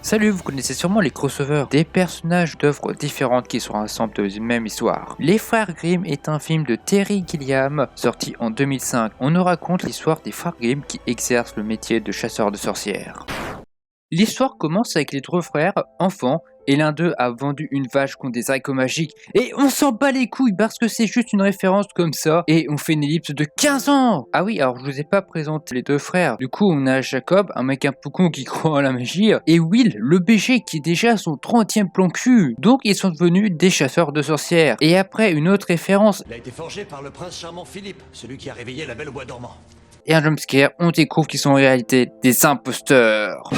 Salut, vous connaissez sûrement les crossovers, des personnages d'œuvres différentes qui se rassemblent dans une même histoire. Les Frères Grimm est un film de Terry Gilliam sorti en 2005. On nous raconte l'histoire des Frères Grimm qui exercent le métier de chasseurs de sorcières. L'histoire commence avec les deux frères, enfants, et l'un d'eux a vendu une vache contre des haricots magiques. Et on s'en bat les couilles parce que c'est juste une référence comme ça. Et on fait une ellipse de 15 ans. Ah oui, alors je vous ai pas présenté les deux frères. Du coup, on a Jacob, un mec un peu con qui croit en la magie. Et Will, le BG qui est déjà à son 30e plan cul. Donc ils sont devenus des chasseurs de sorcières. Et après, une autre référence. Il a été forgé par le prince charmant Philippe, celui qui a réveillé la Belle au bois dormant. Et un jumpscare, on découvre qu'ils sont en réalité des imposteurs.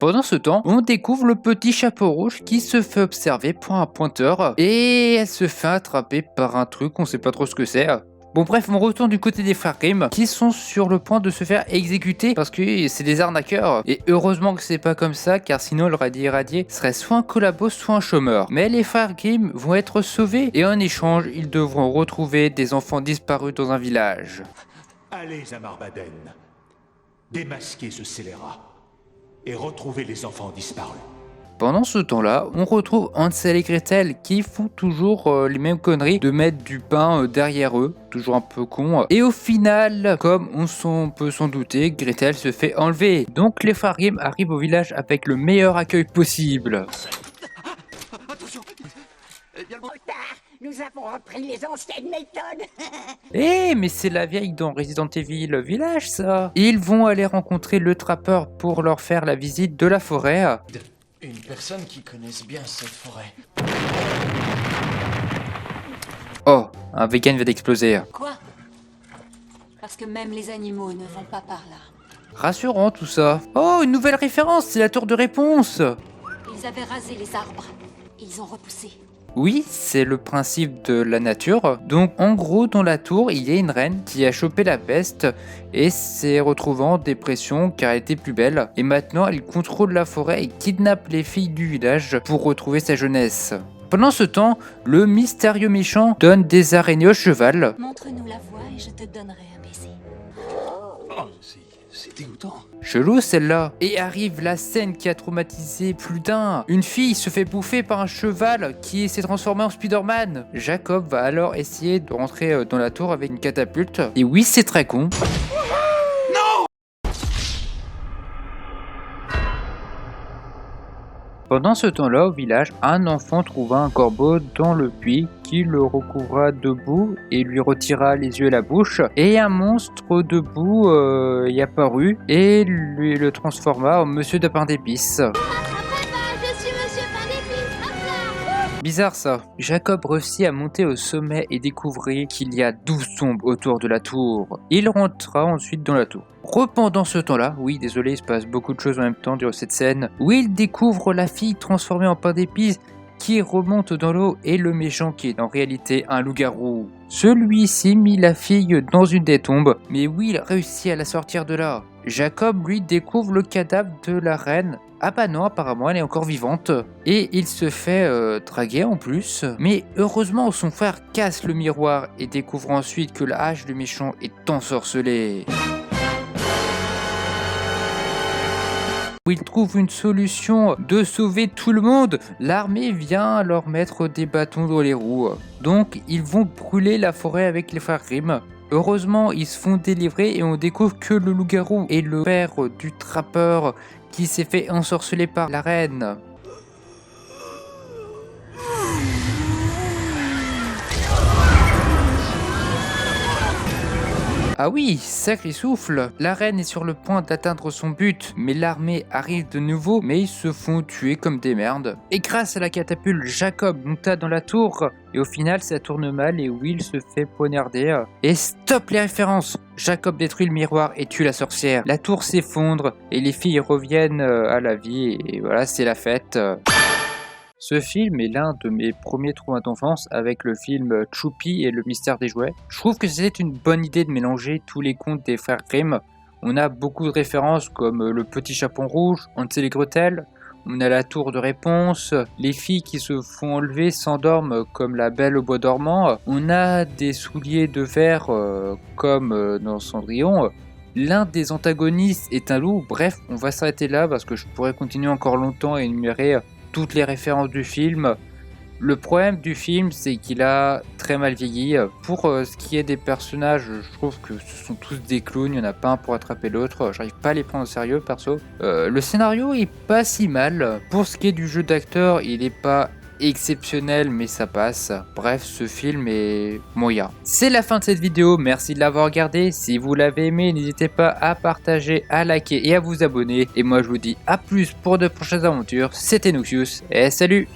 Pendant ce temps, on découvre le petit chapeau rouge qui se fait observer par un pointeur et elle se fait attraper par un truc, on sait pas trop ce que c'est. Bon bref, on retourne du côté des Frères Grimm qui sont sur le point de se faire exécuter parce que c'est des arnaqueurs. Et heureusement que c'est pas comme ça car sinon le radié serait soit un collabo soit un chômeur. Mais les Frères Grimm vont être sauvés et en échange ils devront retrouver des enfants disparus dans un village. Allez à Marbaden, démasquez ce scélérat et retrouvez les enfants disparus. Pendant ce temps-là, on retrouve Hansel et Gretel qui font toujours les mêmes conneries de mettre du pain derrière eux, toujours un peu con. Et au final, comme on peut s'en douter, Gretel se fait enlever. Donc les Frères Grimm arrivent au village avec le meilleur accueil possible. Attention. Nous avons repris les anciennes méthodes. Mais c'est la vieille dans Resident Evil Village ça. Ils vont aller rencontrer le trappeur pour leur faire la visite de la forêt. Une personne qui connaisse bien cette forêt. Oh, un vegan vient d'exploser. Quoi? Parce que même les animaux ne vont pas par là. Rassurant tout ça. Oh, une nouvelle référence, c'est la tour de réponse. Ils avaient rasé les arbres. Ils ont repoussé. Oui, c'est le principe de la nature. Donc en gros, dans la tour, il y a une reine qui a chopé la peste et s'est retrouvée en dépression car elle était plus belle. Et maintenant, elle contrôle la forêt et kidnappe les filles du village pour retrouver sa jeunesse. Pendant ce temps, le mystérieux méchant donne des araignées au cheval. Montre-nous la voie et je te donnerai un baiser. Oh, c'est dégoûtant. Chelou celle-là. Et arrive la scène qui a traumatisé plus d'un. Une fille se fait bouffer par un cheval qui s'est transformé en Spider-Man. Jacob va alors essayer de rentrer dans la tour avec une catapulte. Et oui, c'est très con. Pendant ce temps-là, au village, un enfant trouva un corbeau dans le puits qui le recouvra de boue et lui retira les yeux et la bouche. Et un monstre de boue y apparut et lui le transforma en Monsieur de Pain d'épices. Bizarre ça. Jacob réussit à monter au sommet et découvrit qu'il y a 12 tombes autour de la tour. Il rentra ensuite dans la tour. Pendant ce temps-là, oui désolé, il se passe beaucoup de choses en même temps durant cette scène, où il découvre la fille transformée en pain d'épices qui remonte dans l'eau et le méchant qui est en réalité un loup-garou. Celui-ci mit la fille dans une des tombes, mais Will réussit à la sortir de là. Jacob lui découvre le cadavre de la reine. Ah bah non, apparemment elle est encore vivante. Et il se fait draguer en plus. Mais heureusement son frère casse le miroir et découvre ensuite que la hache du méchant est ensorcelée. Il trouve une solution de sauver tout le monde. L'armée vient leur mettre des bâtons dans les roues. Donc ils vont brûler la forêt avec les Frères Grimm. Heureusement, ils se font délivrer et on découvre que le loup-garou est le père du trappeur qui s'est fait ensorceler par la reine. Ah oui, sacré souffle. La reine est sur le point d'atteindre son but, mais l'armée arrive de nouveau, mais ils se font tuer comme des merdes. Et grâce à la catapulte, Jacob monta dans la tour, et au final ça tourne mal et Will se fait poignarder. Et stop les références! Jacob détruit le miroir et tue la sorcière. La tour s'effondre, et les filles reviennent à la vie, et voilà, c'est la fête. Ce film est l'un de mes premiers traumas d'enfance avec le film Choupi et le mystère des jouets. Je trouve que c'était une bonne idée de mélanger tous les contes des Frères Grimm. On a beaucoup de références comme le petit chaperon rouge, Hansel et Gretel. On a la tour de réponse, les filles qui se font enlever s'endorment comme la Belle au bois dormant. On a des souliers de verre comme dans Cendrillon. L'un des antagonistes est un loup. Bref, on va s'arrêter là parce que je pourrais continuer encore longtemps et énumérer toutes les références du film. Le problème du film, c'est qu'il a très mal vieilli. Pour ce qui est des personnages, je trouve que ce sont tous des clowns, il n'y en a pas un pour attraper l'autre. J'arrive pas à les prendre au sérieux, perso. Le scénario est pas si mal. Pour ce qui est du jeu d'acteur, il est pas exceptionnel, mais ça passe. Bref, ce film est moyen. C'est la fin de cette vidéo, merci de l'avoir regardé. Si vous l'avez aimé, n'hésitez pas à partager, à liker et à vous abonner. Et moi, je vous dis à plus pour de prochaines aventures. C'était Noxious, et salut!